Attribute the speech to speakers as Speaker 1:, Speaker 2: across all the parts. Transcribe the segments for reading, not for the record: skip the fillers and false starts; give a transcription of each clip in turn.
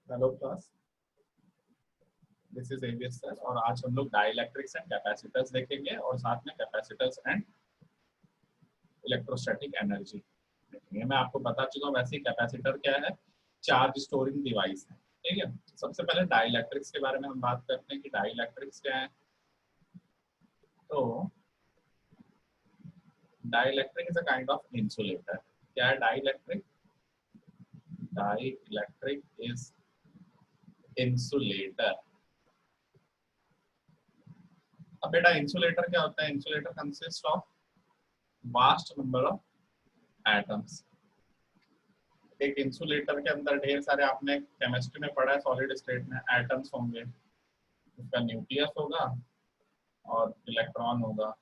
Speaker 1: Hello class, this is ABS sir. और आज हम लोग डाइलेक्ट्रिक्स एंड कैपेसिटर्स देखेंगे और साथ में कैपेसिटर्स एंड इलेक्ट्रोस्टैटिक एनर्जी देखेंगे। मैं आपको बता चुका हूँ, वैसे ही कैपेसिटर क्या है, चार्ज स्टोरिंग डिवाइस है। ठीक है, सबसे पहले डाइलेक्ट्रिक्स के बारे में हम बात करते हैं कि डाइलेक्ट्रिक्स क्या है। तो dielectric is a kind of insulator. क्या है डाइलेक्ट्रिक? Dielectric is insulator. अब बेटा इंसुलेटर क्या होता है? Insulator consist of vast number of atoms. एक इंसुलेटर के अंदर ढेर सारे, आपने केमिस्ट्री में पढ़ा है, सॉलिड स्टेट में एटम्स होंगे, उसका न्यूक्लियस होगा और इलेक्ट्रॉन होगा।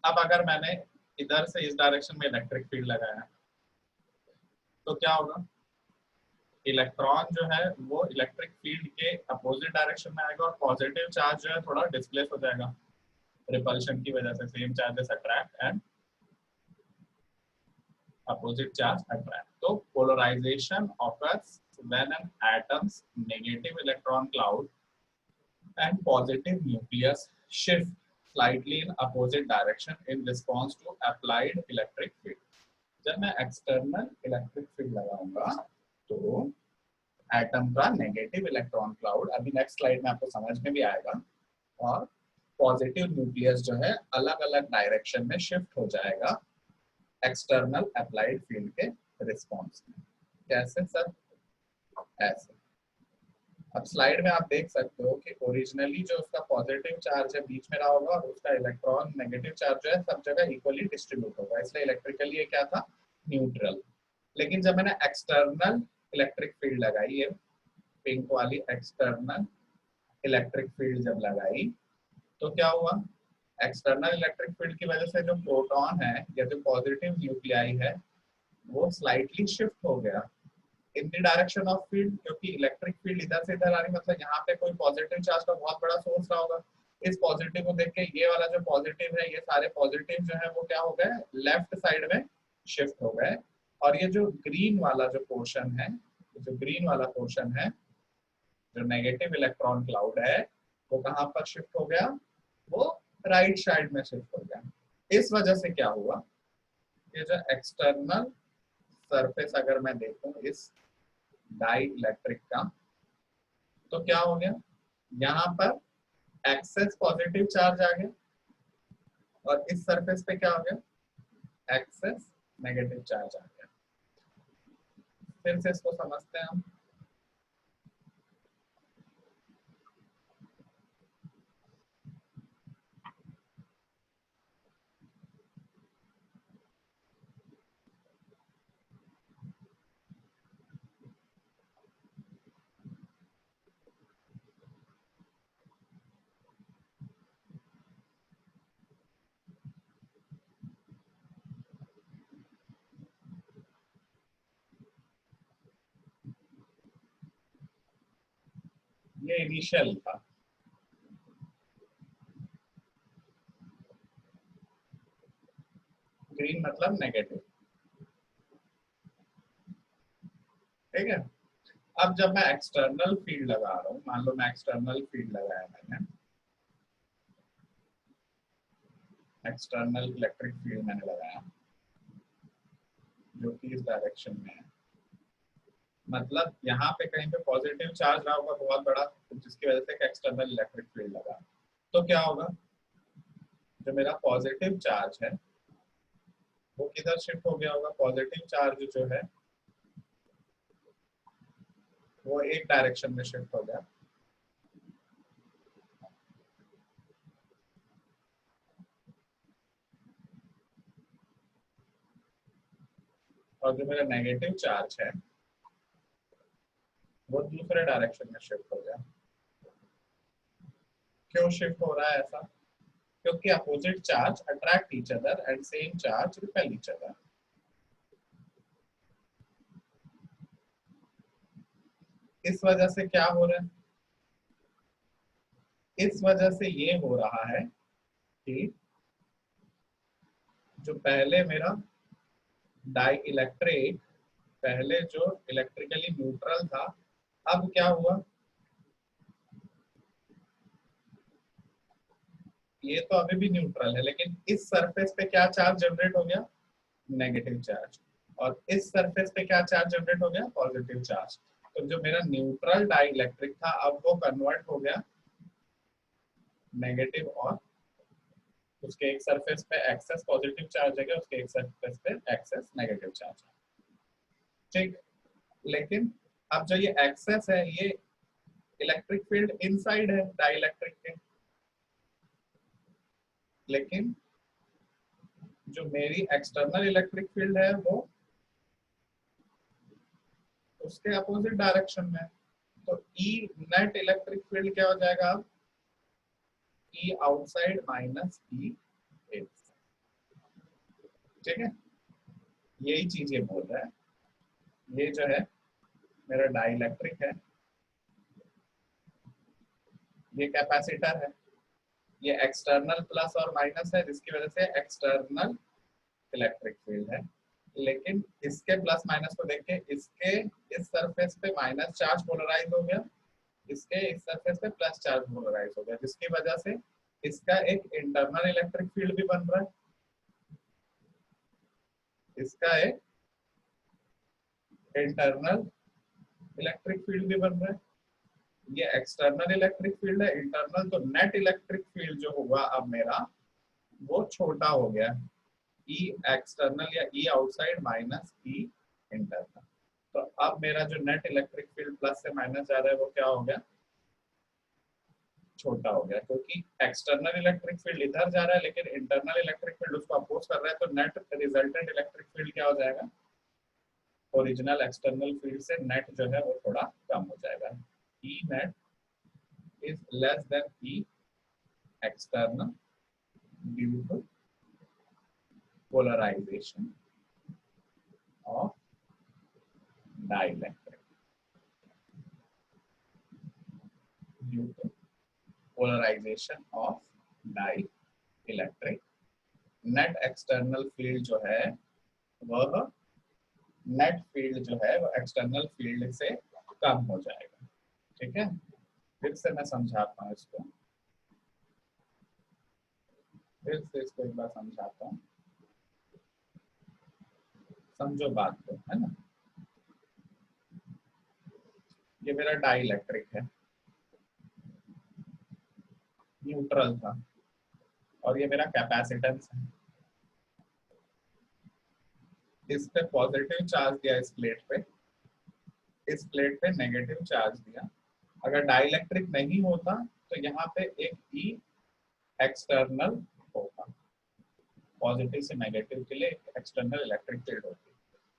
Speaker 1: अब अगर मैंने इधर से इस डायरेक्शन में इलेक्ट्रिक फील्ड लगाया तो क्या होगा? इलेक्ट्रॉन जो है वो इलेक्ट्रिक फील्ड के अपोजिट डायरेक्शन में आएगा और पॉजिटिव चार्ज जो है थोड़ा डिस्प्लेस हो जाएगा रिपल्शन की वजह से। Same charges attract and opposite charge attract. So polarization occurs when an atom's negative electron cloud and positive nucleus shift slightly in opposite direction in response to applied electric field. जब मैं external electric field लगाऊंगा तो atom का negative electron cloud, अभी next slide में आपको समझ में भी आएगा, और पॉजिटिव न्यूक्लियस जो है अलग अलग डायरेक्शन में शिफ्ट हो जाएगा एक्सटर्नल अप्लाइड फील्ड के रिस्पॉन्स में। कैसे सर? ऐसे। अब स्लाइड में आप देख सकते हो कि ओरिजिनली जो उसका पॉजिटिव चार्ज है बीच में रहा होगा और उसका इलेक्ट्रॉन नेगेटिव चार्ज जो है सब जगह इक्वली डिस्ट्रीब्यूट होगा, इसलिए इलेक्ट्रिकली ये क्या था? न्यूट्रल। लेकिन जब मैंने एक्सटर्नल इलेक्ट्रिक फील्ड लगाई है, पिंक वाली एक्सटर्नल इलेक्ट्रिक फील्ड जब लगाई तो क्या हुआ? एक्सटर्नल इलेक्ट्रिक फील्ड की वजह से जो प्रोटॉन है या जो पॉजिटिव न्यूक्लियाई है वो स्लाइटली शिफ्ट हो गया in the direction of field, क्योंकि इलेक्ट्रिक फील्ड इधर से इधर आ रही, मतलब यहाँ पे कोई पॉजिटिव चार्ज का बहुत बड़ा सोर्स रहा होगा। इस पॉजिटिव को देख के ये वाला जो पॉजिटिव है, ये सारे पॉजिटिव जो है वो क्या हो गए? लेफ्ट साइड में शिफ्ट हो गए। और ये जो ग्रीन वाला जो पोर्शन है, जो ग्रीन वाला पोर्शन है, जो नेगेटिव इलेक्ट्रॉन क्लाउड है, वो कहाँ पर शिफ्ट हो गया? वो राइट साइड में शिफ्ट हो गया। इस वजह से क्या हुआ? ये जो एक्सटर्नल सरफेस अगर मैं देखूं इस डाई इलेक्ट्रिक का, तो क्या हो गया? यहाँ पर एक्सेस पॉजिटिव चार्ज आ गया और इस सरफेस पे क्या हो गया? एक्सेस नेगेटिव चार्ज आ गया। फिर से इसको समझते हैं हम। ये इनिशियल था, ग्रीन मतलब नेगेटिव। ठीक है, अब जब मैं एक्सटर्नल फील्ड लगा रहा हूँ, मान लो मैं एक्सटर्नल फील्ड लगाया, मैंने एक्सटर्नल इलेक्ट्रिक फील्ड मैंने लगाया जो कि इस डायरेक्शन में है, मतलब यहाँ पे कहीं पे पॉजिटिव चार्ज रहा होगा बहुत बड़ा, जिसकी वजह से एक्सटर्नल इलेक्ट्रिक फील्ड लगा। तो क्या होगा? जो मेरा पॉजिटिव चार्ज है वो किधर शिफ्ट हो गया होगा? पॉजिटिव चार्ज जो है वो एक डायरेक्शन में शिफ्ट हो गया और जो मेरा नेगेटिव चार्ज है वो दूसरे डायरेक्शन में शिफ्ट हो गया। क्यों शिफ्ट हो रहा है ऐसा? क्योंकि opposite charge attract each other and same charge repel each other. इस वजह से क्या हो रहा है? इस वजह से ये हो रहा है कि जो पहले मेरा डाई इलेक्ट्रिक पहले जो इलेक्ट्रिकली न्यूट्रल था, अब क्या हुआ, ये तो अभी भी न्यूट्रल है, लेकिन इस सरफेस पे क्या चार्ज जनरेट हो गया, नेगेटिव चार्ज, और इस सरफेस पे क्या चार्ज जनरेट हो गया, पॉजिटिव चार्ज। तो जो मेरा न्यूट्रल डाई इलेक्ट्रिक था, अब वो कन्वर्ट हो गया नेगेटिव, और उसके एक सरफेस पे एक्सेस पॉजिटिव चार्ज है, उसके एक सरफेस पे एक्सेस नेगेटिव चार्ज है। ठीक, लेकिन अब जो ये एक्सेस है, ये इलेक्ट्रिक फील्ड इनसाइड है डाई इलेक्ट्रिक के, लेकिन जो मेरी एक्सटर्नल इलेक्ट्रिक फील्ड है वो उसके अपोजिट डायरेक्शन में। तो ई नेट इलेक्ट्रिक फील्ड क्या हो जाएगा, अब ई आउटसाइड माइनस ई इनसाइड। ठीक है, यही चीज ये बोल रहा है। ये जो है मेरा डाई इलेक्ट्रिक है, ये कैपेसिटर है, ये एक्सटर्नल प्लस और माइनस है, जिसकी वजह से एक्सटर्नल इलेक्ट्रिक फील्ड है। लेकिन इसके प्लस माइनस को देख के इसके इस सरफेस पे माइनस चार्ज पोलराइज हो गया, इसके इस सरफेस पे प्लस चार्ज पोलराइज हो गया, जिसकी वजह से इसका एक इंटरनल इलेक्ट्रिक फील्ड भी बन रहा है, इसका एक इंटरनल इलेक्ट्रिक फील्ड भी बन रहा है। ये एक्सटर्नल इलेक्ट्रिक फील्ड है, इंटरनल, तो नेट इलेक्ट्रिक फील्ड जो होगा अब मेरा वो छोटा हो गया, ई एक्सटर्नल या ई आउटसाइड माइनस ई इंटरनल। तो अब मेरा जो नेट इलेक्ट्रिक फील्ड प्लस से माइनस जा रहा है वो क्या हो गया, छोटा हो गया, क्योंकि एक्सटर्नल इलेक्ट्रिक फील्ड इधर जा रहा है लेकिन इंटरनल इलेक्ट्रिक फील्ड उसको अपोज कर रहा है, तो नेट रिजल्टेंट इलेक्ट्रिक फील्ड क्या हो जाएगा, ओरिजिनल एक्सटर्नल फील्ड से नेट जो है वो थोड़ा कम हो जाएगा। E net is less than E external due to polarization of dielectric, due to polarization of dielectric net external field जो है वह नेट फील्ड जो है वो एक्सटर्नल फील्ड से कम हो जाएगा। ठीक है, फिर से मैं समझाता हूँ इसको, फिर से इसको एक बार समझाता हूँ, समझो बात को, है ना। ये मेरा डाई इलेक्ट्रिक है, न्यूट्रल था, और ये मेरा कैपेसिटेंस है, इस पे पॉजिटिव चार्ज दिया, इस प्लेट पे नेगेटिव चार्ज दिया। अगर डाइलेक्ट्रिक नहीं होता तो यहाँ पे एक ई एक्सटर्नल होगा, पॉजिटिव से नेगेटिव के लिए एक्सटर्नल इलेक्ट्रिक फील्ड होती है।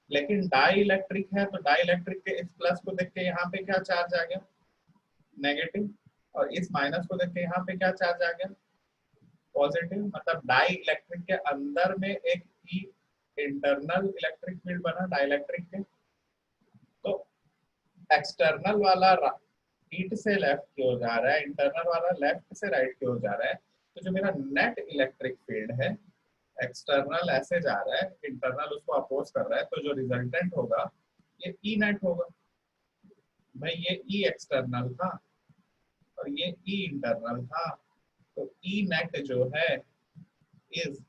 Speaker 1: लेकिन डाई इलेक्ट्रिक है तो डाई इलेक्ट्रिक के इस प्लस को देख के यहाँ पे क्या चार्ज आ गया, नेगेटिव, और इस माइनस को देख के यहाँ पे क्या चार्ज आ गया, पॉजिटिव। मतलब डाई इलेक्ट्रिक के अंदर में एक ई इंटरनल इलेक्ट्रिक फील्ड बना डाइलेक्ट्रिक के। तो एक्सटर्नल वाला राइट से लेफ्ट की ओर जा रहा है, इंटरनल वाला लेफ्ट से राइट की ओर जा रहा है। तो जो मेरा नेट इलेक्ट्रिक फील्ड है, एक्सटर्नल ऐसे जा रहा है, इंटरनल उसको अपोज कर रहा है, तो जो रिजल्टेंट होगा ये ई नेट होगा। भाई ये ई एक्सटर्नल था और ये ई इंटरनल था, तो ई नेट जो है is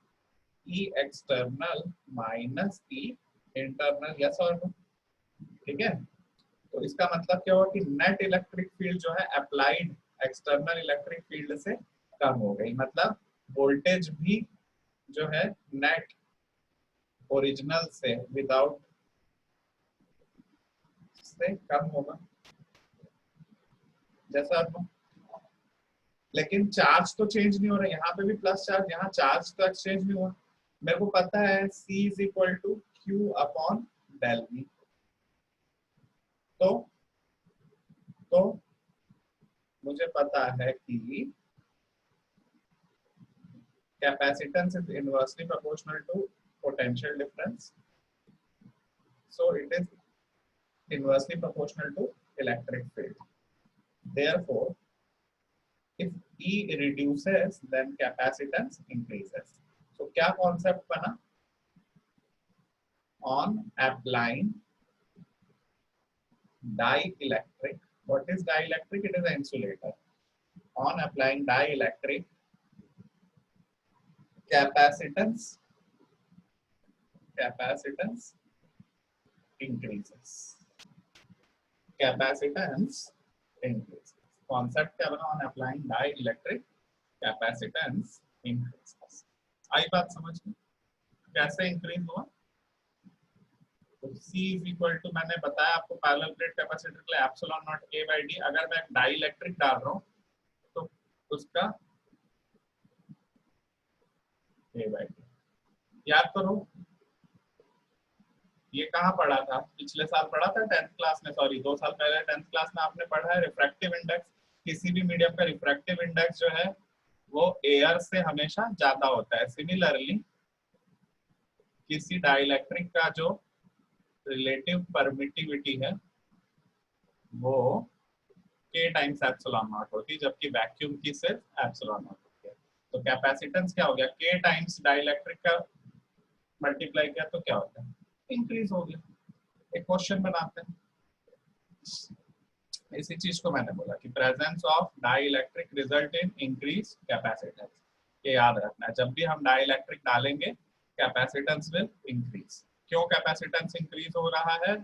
Speaker 1: E external minus E internal, yes और नो। ठीक है, तो इसका मतलब क्या हुआ कि नेट इलेक्ट्रिक फील्ड जो है अप्लाइड एक्सटर्नल इलेक्ट्रिक फील्ड से कम हो गई, मतलब वोल्टेज भी जो है नेट ओरिजिनल से विदाउट से कम होगा, जैसा आप। लेकिन चार्ज तो चेंज नहीं हो रहा, यहाँ पे भी प्लस चार्ज, यहाँ चार्ज तो एक्सचेंज नहीं हुआ। मेरे को पता है C is equal to Q upon del V, तो मुझे पता है कि capacitance is inversely proportional to potential difference, so it is inversely proportional to electric field. Therefore, if E reduces, then capacitance increases. So क्या concept बना, on applying dielectric. What is dielectric? It is an insulator. On applying dielectric, capacitance increases. Capacitance increases. Concept क्या बना? On applying dielectric, capacitance increases. आई बात समझ में? कैसे increase हुआ? तो C इज इक्वल टू, मैंने बताया आपको पैरेलल प्लेट कैपेसिटर के लिए epsilon not A by D. अगर मैं डाइलेक्ट्रिक डाल रहा हूँ तो उसका A बाई D. याद करो, ये कहाँ पढ़ा था? पिछले साल पढ़ा था 10th क्लास में, सॉरी 2 साल पहले 10th क्लास में आपने पढ़ा है रिफ्रैक्टिव इंडेक्स. किसी भी मीडियम का रिफ्रैक्टिव इंडेक्स जो है वो एयर से हमेशा ज्यादा होता है. सिमिलरली किसी डाइलेक्ट्रिक का जो रिलेटिव परमिटिविटी है वो K टाइम्स एप्सिलॉन नॉट होती है, जबकि वैक्यूम की सिर्फ एप्सिलॉन नॉट होती है. तो कैपेसिटेंस क्या हो गया? K टाइम्स डाइलेक्ट्रिक का मल्टीप्लाई किया तो क्या होता है? इंक्रीज हो गया. एक क्वेश्चन बनाते हैं. इसी चीज को मैंने बोला कि presence of dielectric result in increase capacitance. ये याद रखना है, जब भी हम डाइलेक्ट्रिक डालेंगे कैपेसिटेंस विल इंक्रीज. क्यों कैपेसिटेंस इंक्रीज हो रहा है?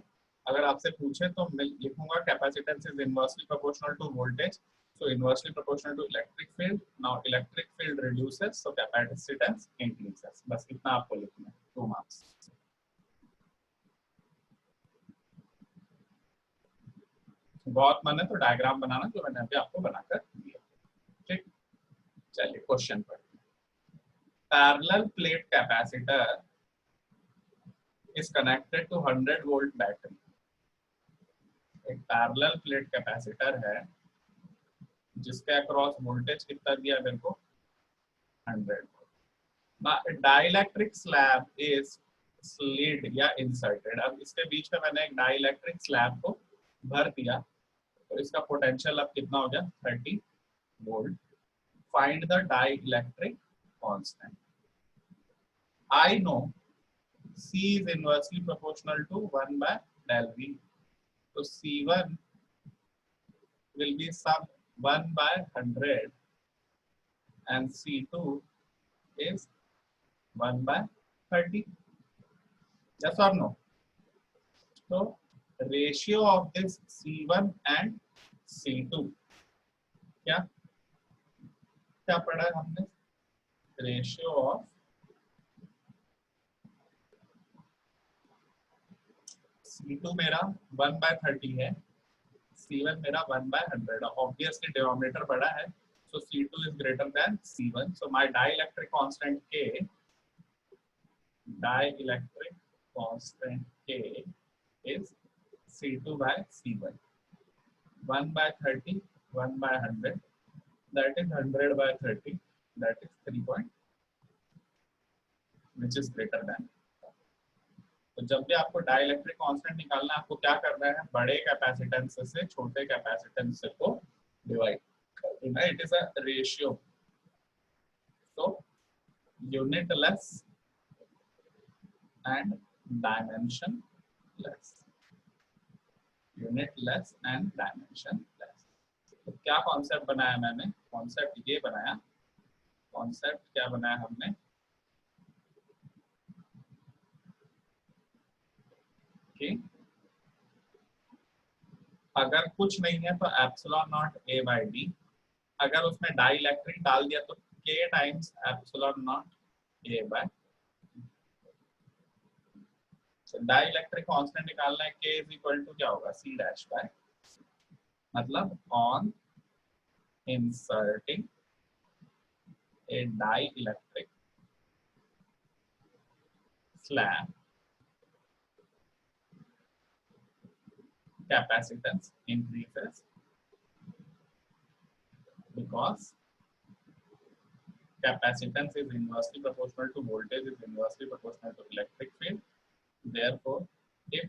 Speaker 1: अगर आपसे पूछे तो मैं लिखूंगा capacitance is inversely proportional to voltage, so inversely proportional to electric field. Now electric field reduces, so capacitance increases. बस इतना आपको लिखना है. 2 मार्क्स. बहुत मन है तो डायग्राम बनाना, जो मैंने अभी आपको बनाकर दिया. ठीक, चलिए क्वेश्चन पर. Parallel plate capacitor is connected to 100 volt battery. एक पैरेलल प्लेट कैपेसिटर है जिसके अक्रॉस वोल्टेज कितना दिया मेरे को? 100 volt. Dielectric slab is slid या इंसर्टेड. अब इसके बीच में मैंने एक डाइलेक्ट्रिक स्लैब को भर दिया तो इसका पोटेंशियल अब कितना हो गया? 30 volt. Find the dielectric constant. I know C is inversely proportional to 1 by del V. So C1 will be sum 1 by 100 and C2 is 1 by 30. Yes or no? So ratio of this C1 and C2 क्या पढ़ा है हमने? Ratio of C2 मेरा 1 by 30 है, C1 मेरा 1 by 100. Obviously denominator बड़ा है, so C2 is greater than C1. So my dielectric constant K is C2 by C1. 1 by 30, 1 by 100, that is 100 by 30, that is 3 point, which is greater than. तो जब भी आपको dielectric constant निकालना है, आपको क्या करना है? बड़े कैपेसिटेंस से छोटे कैपेसिटेंस को डिवाइड कर देना. It is a ratio, so unit less and dimension less. Unit less and dimension less. तो क्या कॉन्सेप्ट बनाया मैंने? कॉन्सेप्ट ये बनाया. कॉन्सेप्ट क्या बनाया हमने? अगर कुछ नहीं है तो epsilon not A by D. अगर उसमें डाइलेक्ट्रिक डाल दिया तो K times epsilon not A by. Dielectric constant निकालना है. K इज इक्वल टू क्या होगा? C डैश बाय, मतलब on inserting A dielectric slab capacitance increases because capacitance is inversely proportional to voltage is inversely proportional to electric field. Therefore, if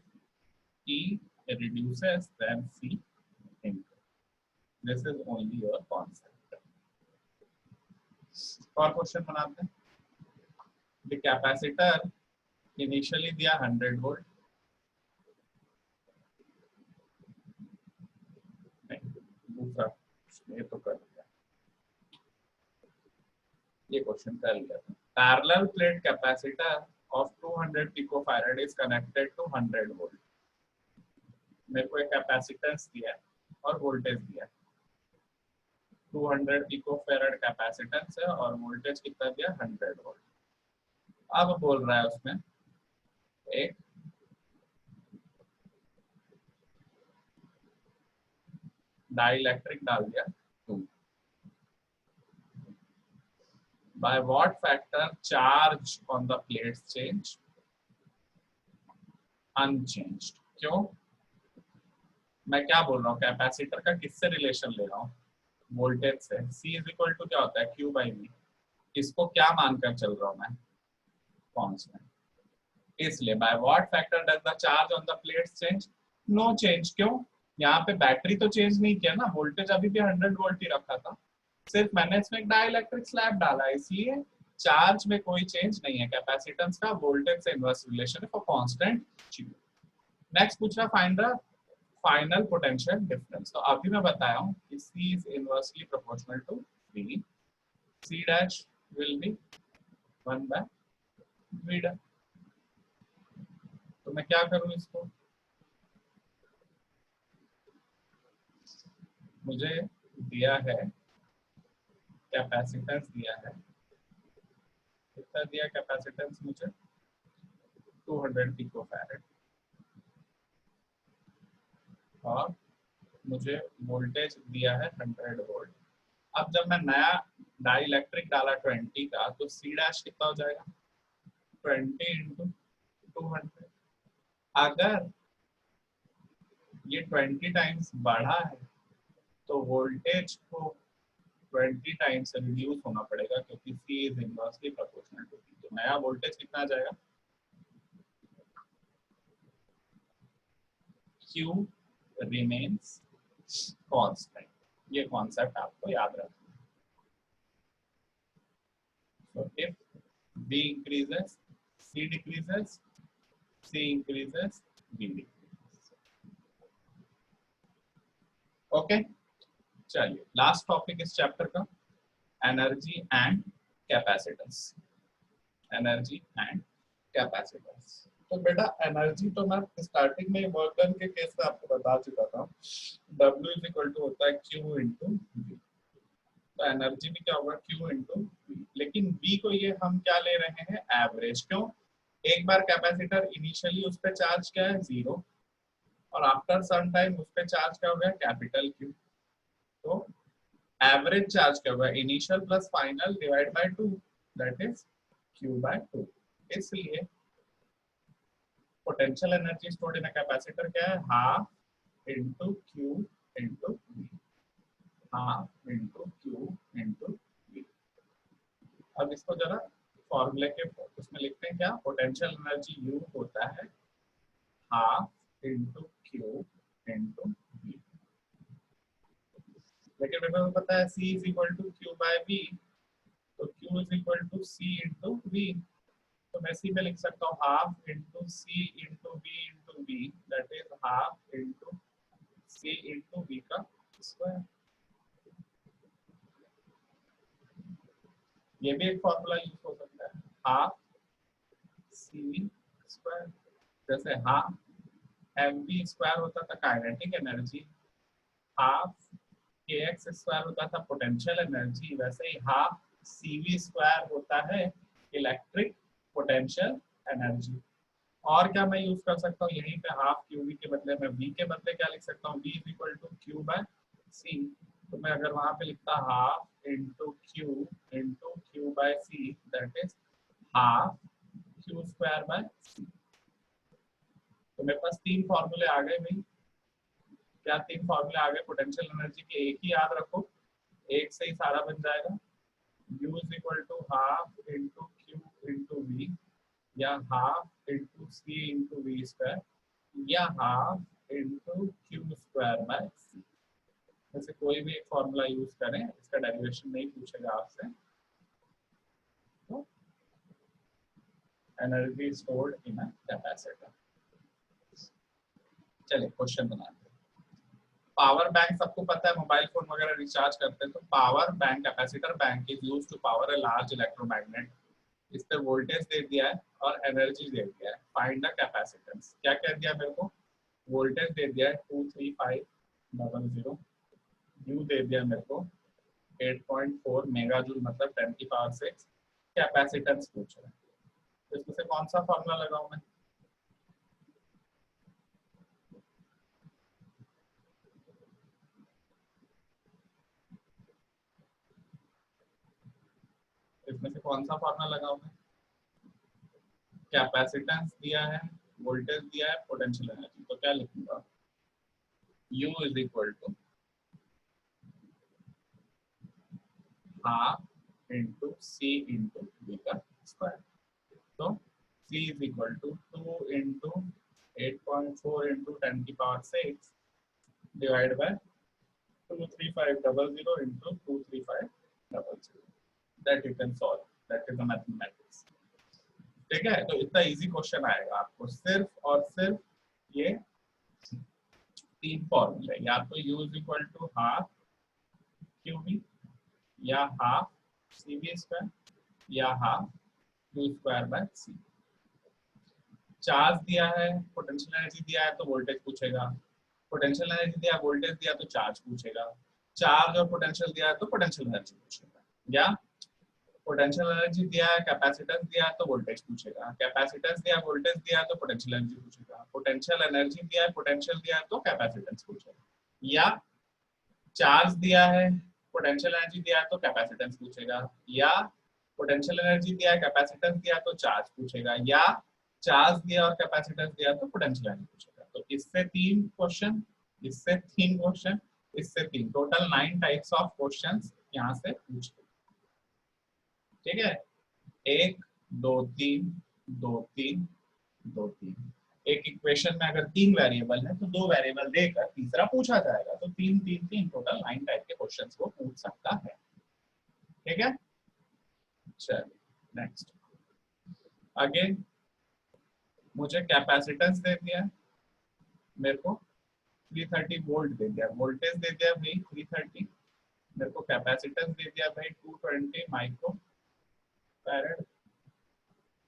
Speaker 1: E reduces, then C increases. This is only your concept. और question बनाते हैं. The capacitor initially दिया 100 volt, दूसरा ये तो कर लिया, ये क्वेश्चन कर लिया था। Parallel plate capacitor of 200 picofarad is connected to 100 volt. मेरे को एक कैपेसिटेंस दिया है और वोल्टेज दिया है, 200 पिकोफैराड कैपेसिटेंस है और वोल्टेज कितना दिया 100 वोल्ट। अब बोल रहा है उसमें एक डाइलेक्ट्रिक डाल दिया 2, by what factor charge on the plates change? Unchanged। क्यों? मैं क्या बोल रहा हूँ, कैपेसिटर का किससे रिलेशन ले रहा हूँ, वोल्टेज से। C इज इक्वल टू क्या होता है, Q बाई V। इसको क्या मानकर चल रहा हूँ मैं, कांस्टेंट। इसलिए by what factor does the charge on the plates change? No change. क्यों? यहाँ पे बैटरी तो चेंज नहीं किया ना, वोल्टेज अभी भी 100 वोल्ट ही रखा था, सिर्फ मैंने इसमें एक डाइलेक्ट्रिक स्लैब डाला, इसलिए चार्ज में कोई चेंज नहीं है। कैपेसिटेंस का वोल्टेज से इनवर्स रिलेशन है फॉर कांस्टेंट Q। नेक्स्ट पूछ रहा find the final potential difference. तो अभी मैं बताया हूँ कि C is inversely proportional to V, C dash will be 1 by V dash. तो मैं क्या करूँ इसको, मुझे दिया है कैपेसिटेंस दिया है, कितना दिया कैपेसिटेंस मुझे 200 पिकोफैराड, और मुझे वोल्टेज दिया है 100 वोल्ट। अब जब मैं नया डाइलेक्ट्रिक डाला 20 का, तो C डैश कितना हो जाएगा 20 इंटू 200। अगर ये 20 टाइम्स बढ़ा है तो वोल्टेज को 20 टाइम्स रिड्यूस होना पड़ेगा, क्योंकि C is inversely proportional to V। तो नया वोल्टेज कितना आ जाएगा, Q remains constant। ये कॉन्सेप्ट आपको याद रखना है। So if V increases, C decreases, C increases, V decreases। Okay, चलिए लास्ट टॉपिक इस चैप्टर का, energy and capacitance. Energy and capacitance. तो बेटा एनर्जी तो मैं स्टार्टिंग में वर्क डन के केस में आपको बता चुका था, W इज इक्वल टू होता है Q इंटू V। तो एनर्जी भी क्या होगा Q इंटू V, लेकिन V को ये हम क्या ले रहे हैं, एवरेज। क्यों? एक बार कैपेसिटर इनिशियली उस पर चार्ज क्या है 0, और आफ्टर सम टाइम उस पर चार्ज क्या हो गया कैपिटल Q। तो एवरेज चार्ज क्या होगा, initial plus final divide by 2, that is Q by 2। इसलिए potential energy stored in a capacitor क्या है, half into Q into V, half into Q into V। अब इसको जरा फॉर्मूले के उसमें लिखते हैं, क्या पोटेंशियल एनर्जी U होता है half into Q into V। लेकिन मेरे को पता है C is equal to Q by V, तो Q is equal to C into V। तो मैं सी में लिख सकता हूँ half into C into B into B, that is half into C into B का स्क्वायर। ये भी एक फॉर्मूला यूज हो सकता है, हाफ सी स्क्वायर। जैसे हाफ एम बी स्क्वायर होता था काइनेटिक एनर्जी, हाफ के एक्स स्क्वायर होता था पोटेंशियल एनर्जी, वैसे ही हाफ सी वी स्क्वायर होता है इलेक्ट्रिक पोटेंशियल एनर्जी। और क्या मैं यूज कर सकता हूँ, यहीं पे हाफ क्यू वी के बदले मैं वी के बदले क्या लिख सकता हूँ, V is equal to Q by C. तो मैं अगर वहां पे लिखता half into Q by C, that is half Q square by C. तो मेरे पास तीन फॉर्मूले आ गए भाई। क्या तीन फॉर्मूले आ गए पोटेंशियल एनर्जी के, एक ही याद रखो, एक से ही सारा बन जाएगा। U is equal to half into Q into V, या half into C into V square, या half into Q square by C. जैसे कोई भी एक फॉर्मूला यूज करें, इसका डेरिवेशन नहीं पूछेगा आपसे। तो energy stored in a capacitor. चलिए क्वेश्चन बनाते हैं। पावर बैंक सबको पता है, मोबाइल फोन वगैरह रिचार्ज करते हैं तो power bank, capacitor bank is used to power a large electromagnet. इस पे वोल्टेज दे दिया है और एनर्जी दे दिया है। Find the capacitance. क्या कह दिया मेरे को? वोल्टेज दे दिया है 23500, यू दे दिया मेरे को 8.4 मेगा जूल मतलब 10 की पावर 6। कैपेसिटेंस पूछ रहा है तो इसमें से कौन सा फॉर्मूला लगाऊं मैं? इसमें से कौन सा फॉर्मूला लगाऊं मैं? कैपेसिटेंस दिया है, वोल्टेज दिया है, पोटेंशियल एनर्जी, तो क्या लिखूंगा? U is equal to half into C into V का स्क्वायर। तो C is equal to 2 into 8.4 into 10 की power 6 divide by 23500 into 23500। That you can solve, that is the mathematics. ठीक है, तो इतना इजी क्वेश्चन आएगा आपको, सिर्फ और सिर्फ ये तीन फॉर्मूले, या तो U is equal to half QV, या हाफ CV स्क्वायर, या half Q square by C। Charge दिया है, पोटेंशियल एनर्जी दिया है तो वोल्टेज पूछेगा, पोटेंशियल एनर्जी दिया, वोल्टेज दिया तो चार्ज पूछेगा, चार्ज और पोटेंशियल दिया है तो पोटेंशियल एनर्जी पूछेगा, या पोटेंशियल एनर्जी दिया है, कैपेसिटेंस दिया है तो वोल्टेज पूछेगा, कैपेसिटेंस दिया, वोल्टेज दिया है तो पोटेंशियल एनर्जी पूछेगा, पोटेंशियल एनर्जी दिया है, पोटेंशियल दिया है तो कैपेसिटेंस पूछेगा, या चार्ज दिया है, पोटेंशियल एनर्जी दिया है तो कैपेसिटेंस पूछेगा, या पोटेंशियल एनर्जी दिया है, कैपेसिटेंस दिया तो चार्ज पूछेगा, या चार्ज दिया और कैपेसिटेंस दिया तो पोटेंशियल एनर्जी पूछेगा। तो इससे तीन क्वेश्चन, इससे तीन क्वेश्चन, इससे तीन, टोटल 9 टाइप्स ऑफ क्वेश्चंस यहाँ से पूछे। ठीक है, 1 2 3 2 3 2 3। एक इक्वेशन में अगर 3 वेरिएबल है तो 2 वेरिएबल देकर तीसरा पूछा जाएगा, तो 3 3 3 टोटल 9 टाइप के क्वेश्चंस को पूछ सकता है। ठीक है, चलिए नेक्स्ट। अगेन मुझे कैपेसिटेंस दे दिया, मेरे को 330 वोल्ट दे दिया, वोल्टेज दे दिया भाई 330, मेरे को कैपेसिटेंस दे दिया भाई 220 माइक्रो फैराड,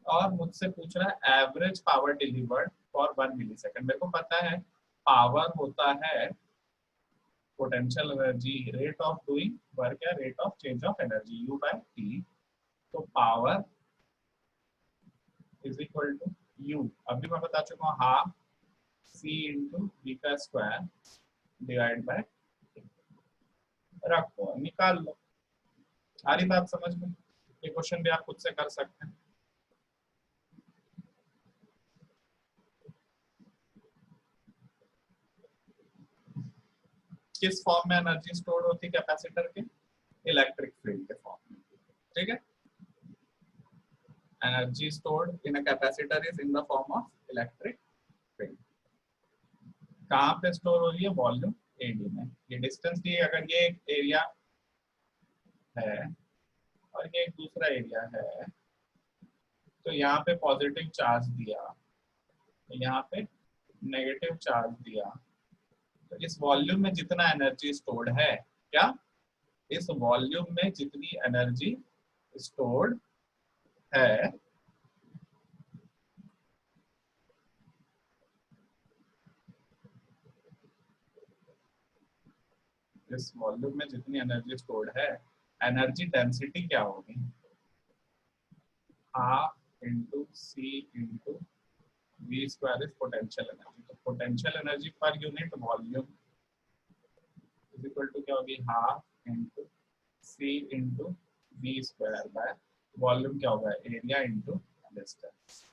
Speaker 1: और मुझसे पूछ रहा है average power delivered for 1 millisecond. मेरे को पता है पावर होता है potential energy, rate of doing work या rate of change of energy, U by T। तो power is equal to U, अभी मैं बता चुका हूँ, हाफ C इंटू V का स्क्वायर डिवाइड बाय, रखो निकाल लो। सारी बात समझ में, ये क्वेश्चन भी आप खुद से कर सकते हैं। किस फॉर्म में एनर्जी स्टोर होती है कैपेसिटर के? इलेक्ट्रिक फील्ड के फॉर्म में। ठीक है, energy stored in a capacitor is in the form of electric field. कहाँ पे स्टोर हो रही है? वॉल्यूम एडी में। ये डिस्टेंस दी, अगर ये एक एरिया है और ये एक दूसरा एरिया है, तो यहाँ पे पॉजिटिव चार्ज दिया, यहाँ पे नेगेटिव चार्ज दिया, तो इस वॉल्यूम में जितना एनर्जी स्टोर्ड है, क्या इस वॉल्यूम में जितनी एनर्जी स्टोर्ड है, इस वॉल्यूम में जितनी एनर्जी स्टोर्ड है, एनर्जी डेंसिटी क्या होगी? Half into C into V square is potential energy. तो potential energy per unit volume is equal to क्या होगी? Half into C into V square by volume क्या होगा? Area into distance.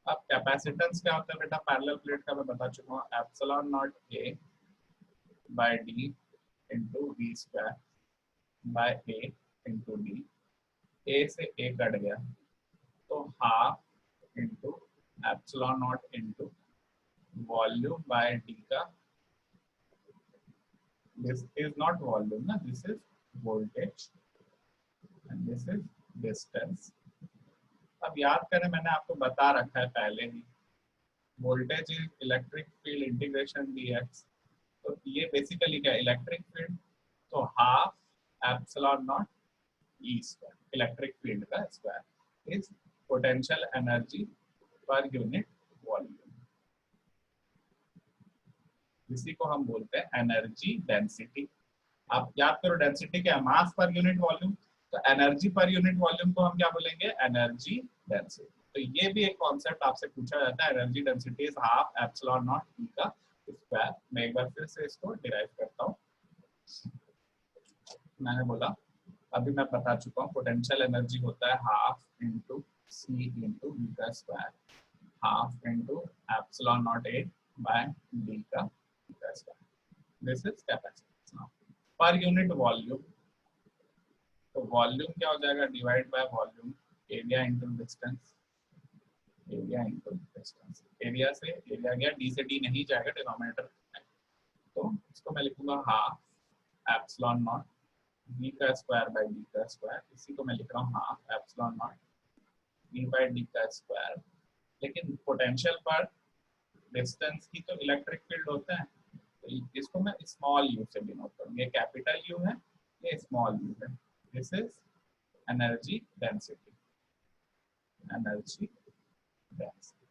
Speaker 1: अब capacitance क्या होता है बेटा? पैरेलल प्लेट का मैं बता चुका हूँ, epsilon naught A by D into V square by A into D. A से ए कट गया तो half into epsilon naught into volume by D का, दिस इज नॉट वॉल्यूम ना, this is voltage, and this is distance. अब याद करें, मैंने आपको बता रखा है पहले ही, voltage is electric field integration dx। तो ये बेसिकली क्या, इलेक्ट्रिक फील्ड, तो half epsilon naught E square, electric field का square is potential energy per unit volume. इसी को हम बोलते हैं एनर्जी डेंसिटी। आप याद करो, डेंसिटी क्या, मास पर यूनिट वॉल्यूम, तो एनर्जी पर यूनिट वॉल्यूम को हम क्या बोलेंगे, एनर्जी डेंसिटी। तो ये भी एक कॉन्सेप्ट आपसे पूछा जाता है, energy density is half epsilon naught E का स्क्वायर। मैं एक बार फिर से इसको डिराइव करता हूँ। मैंने बोला, अभी मैं बता चुका हूँ, पोटेंशियल एनर्जी होता है half into C into V का square, half into epsilon naught A by D का square. This is capacitance. Per unit volume, तो वॉल्यूम क्या हो जाएगा, divide by volume, area into distance, area into distance. Area से area गया, D से D नहीं जाएगा डिनोमिनेटर में, तो इसको मैं लिखूंगा हाफ एप्सिलॉन नॉट वी का स्क्वायर बाय डी का स्क्वायर। इसी को मैं लिख रहा हूँ half epsilon naught V by D का स्क्वायर। लेकिन पोटेंशियल पर डिस्टेंस की तो इलेक्ट्रिक फील्ड होता है, तो इसको मैं स्मॉल यू से डिनोट करूँगा। ये कैपिटल यू है, ये स्मॉल यू है। This is energy density, energy density.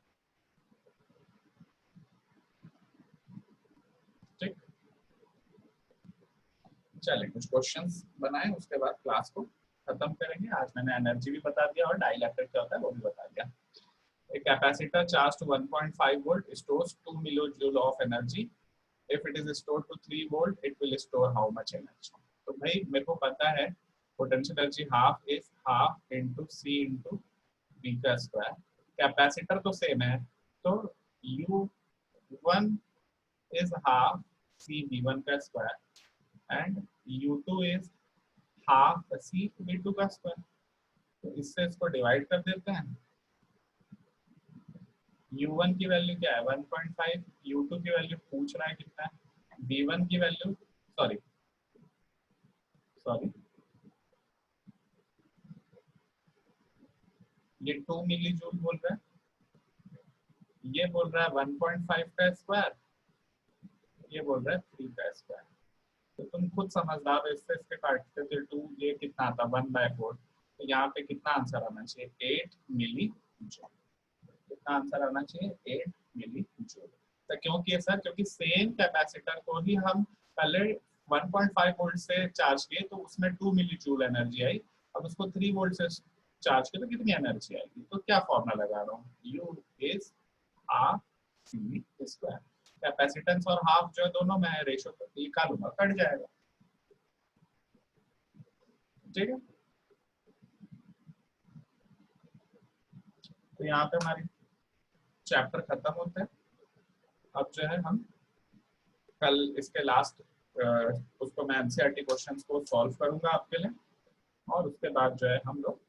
Speaker 1: ठीक, चलिए कुछ क्वेश्चंस बनाए, उसके बाद क्लास को खत्म करेंगे। आज मैंने एनर्जी भी बता दिया और डाइलेक्ट्रिक क्या होता है वो भी बता दिया। A capacitor charged to 1.5 volt stores 2 millijoule of energy. If it is stored to 3 volt, it will store how much energy? तो भाई मेरे को पता है potential energy half is half into C into V का स्क्वायर। कैपेसिटर तो same है, तो U1 is half C V1 का square and U2 is half C V2 का स्क्वायर। तो इससे इसको डिवाइड कर देते हैं। U1 की वैल्यू क्या है 1.5, U2 की वैल्यू पूछ रहा है कितना है, V1 की वैल्यू सॉरी ये 2 मिली जूल बोल रहा है, ये बोल रहा है 1.5 का स्क्वायर, ये बोल रहा है 3 का स्क्वायर। तो तुम खुद समझदार हो, इससे इसके काटते थे 2, ये कितना आता 1/4, तो यहाँ पे कितना आंसर आना चाहिए 8 मिली जूल। कितना आंसर आना चाहिए 8 मिली जूल। तो क्यों किया सर, क्योंकि सेम कैपेसिटर को ही हम पहले 1.5 वोल्ट से चार्ज किए तो उसमें 2 मिली जूल एनर्जी आई, अब उसको 3 वोल्ट से चार्ज किए तो कितनी एनर्जी आएगी। तो क्या फॉर्मूला लगा रहा हूँ, U is half C square. Capacitance और हाफ जो है दोनों मैं रेशो निकाल लूंगा, कट जाएगा। ठीक है, तो यहाँ पे हमारी चैप्टर खत्म होता है। अब जो है हम कल इसके लास्ट उसको मैं एनसीईआरटी क्वेश्चंस को सॉल्व करूंगा आपके लिए, और उसके बाद जो है हम लोग